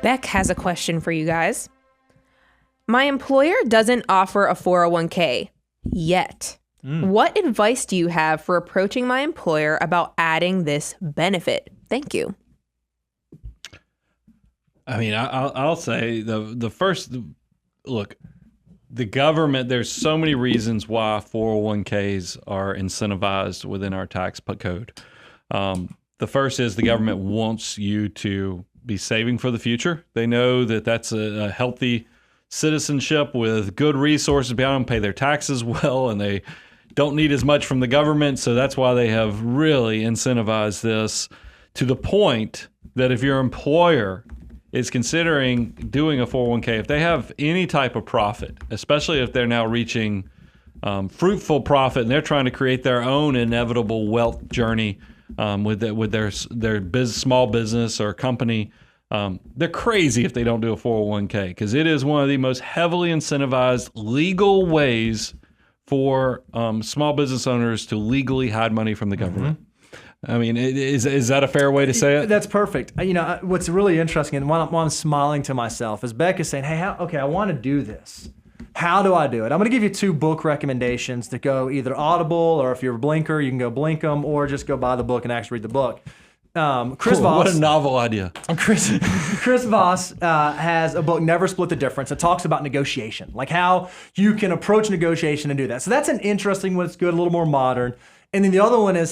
Beck has a question for you guys. My employer doesn't offer a 401k yet. What advice do you have for approaching my employer about adding this benefit? Thank you. I mean, I'll say the first look, the government, there's so many reasons why 401ks are incentivized within our tax code. The first is the government wants you to be saving for the future. They know that that's a healthy citizenship with good resources behind them, pay their taxes well, and they don't need as much from the government. So that's why they have really incentivized this to the point that if your employer is considering doing a 401k, if they have any type of profit, especially if they're now reaching fruitful profit and they're trying to create their own inevitable wealth journey with their small business or company, they're crazy if they don't do a 401k, because it is one of the most heavily incentivized legal ways for small business owners to legally hide money from the government. I mean, is that a fair way to say it? That's perfect. You know, what's really interesting, and while I'm smiling to myself, is Beck is saying, hey, I want to do this. How do I do it? I'm going to give you 2 book recommendations to go either Audible, or if you're a blinker, you can go blink them, or just go buy the book and actually read the book. Chris Voss. What a novel idea. Chris Voss has a book, Never Split the Difference. It talks about negotiation, like how you can approach negotiation and do that. So that's an interesting one. It's good, a little more modern. And then the other one is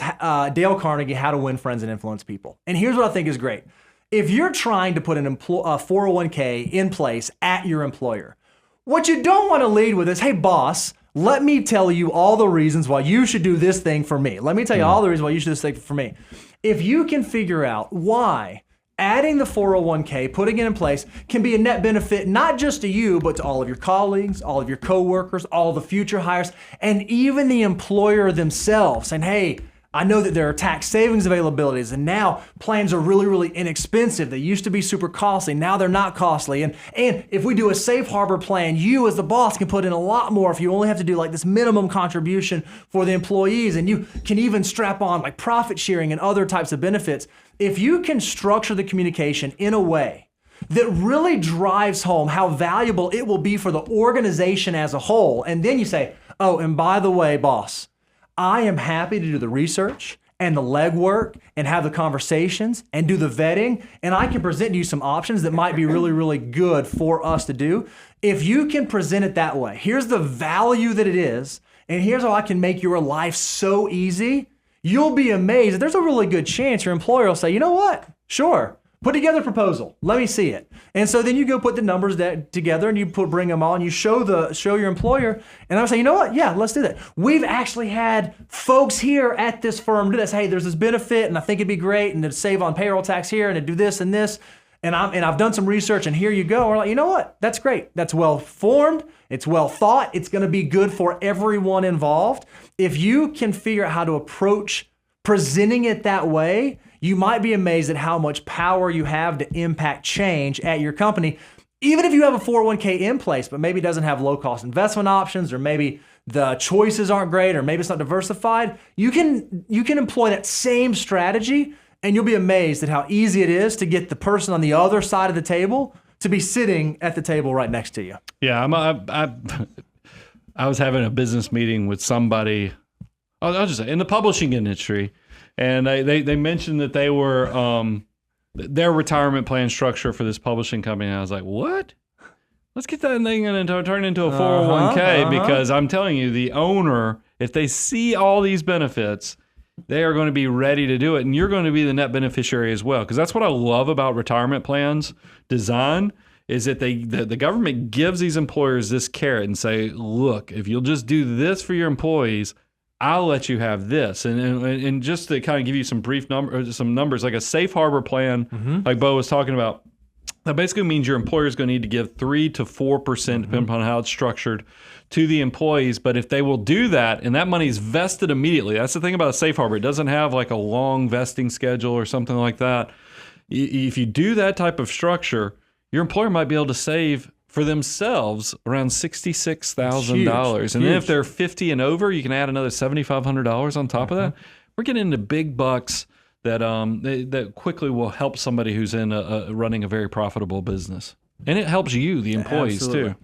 Dale Carnegie, How to Win Friends and Influence People. And here's what I think is great. If you're trying to put a 401k in place at your employer, what you don't want to lead with is, hey, boss, let me tell you all the reasons why you should do this thing for me. Let me tell you all the reasons why you should do this thing for me. If you can figure out why adding the 401k, putting it in place, can be a net benefit, not just to you, but to all of your colleagues, all of your coworkers, all the future hires, and even the employer themselves, saying, hey, I know that there are tax savings availabilities, and now plans are really, really inexpensive. They used to be super costly. Now they're not costly. And if we do a safe harbor plan, you as the boss can put in a lot more if you only have to do like this minimum contribution for the employees. And you can even strap on like profit sharing and other types of benefits. If you can structure the communication in a way that really drives home how valuable it will be for the organization as a whole, and then you say, oh, and by the way, boss, I am happy to do the research and the legwork and have the conversations and do the vetting, and I can present to you some options that might be really, really good for us to do. If you can present it that way, here's the value that it is, and here's how I can make your life so easy, you'll be amazed that there's a really good chance your employer will say, you know what? Sure. Put together a proposal. Let me see it. And so then you go put the numbers together and you bring them all and you show your employer. And I'll say, you know what? Yeah, let's do that. We've actually had folks here at this firm do this. Hey, there's this benefit and I think it'd be great and to save on payroll tax here and to do this and this. And I've done some research and here you go. We're like, you know what? That's great. That's well formed. It's well thought. It's going to be good for everyone involved. If you can figure out how to approach presenting it that way, you might be amazed at how much power you have to impact change at your company. Even if you have a 401k in place, but maybe it doesn't have low-cost investment options, or maybe the choices aren't great, or maybe it's not diversified, you can employ that same strategy, and you'll be amazed at how easy it is to get the person on the other side of the table to be sitting at the table right next to you. Yeah, I was having a business meeting with somebody, I'll just say, in the publishing industry, and they mentioned that they were their retirement plan structure for this publishing company. And I was like, what? Let's get that thing and turn it into a 401k because I'm telling you, the owner, if they see all these benefits, they are going to be ready to do it. And you're going to be the net beneficiary as well. Because that's what I love about retirement plans design is that the government gives these employers this carrot and say, look, if you'll just do this for your employees, I'll let you have this. And just to kind of give you some brief numbers, like a safe harbor plan, like Bo was talking about, that basically means your employer is going to need to give 3 to 4%, depending upon how it's structured, to the employees. But if they will do that, and that money is vested immediately, that's the thing about a safe harbor. It doesn't have like a long vesting schedule or something like that. If you do that type of structure, your employer might be able to save for themselves around $66,000. And then if they're 50 and over, you can add another $7,500 on top of that. We're getting into big bucks that that quickly will help somebody who's in running a very profitable business, and it helps you, the employees, Absolutely. too.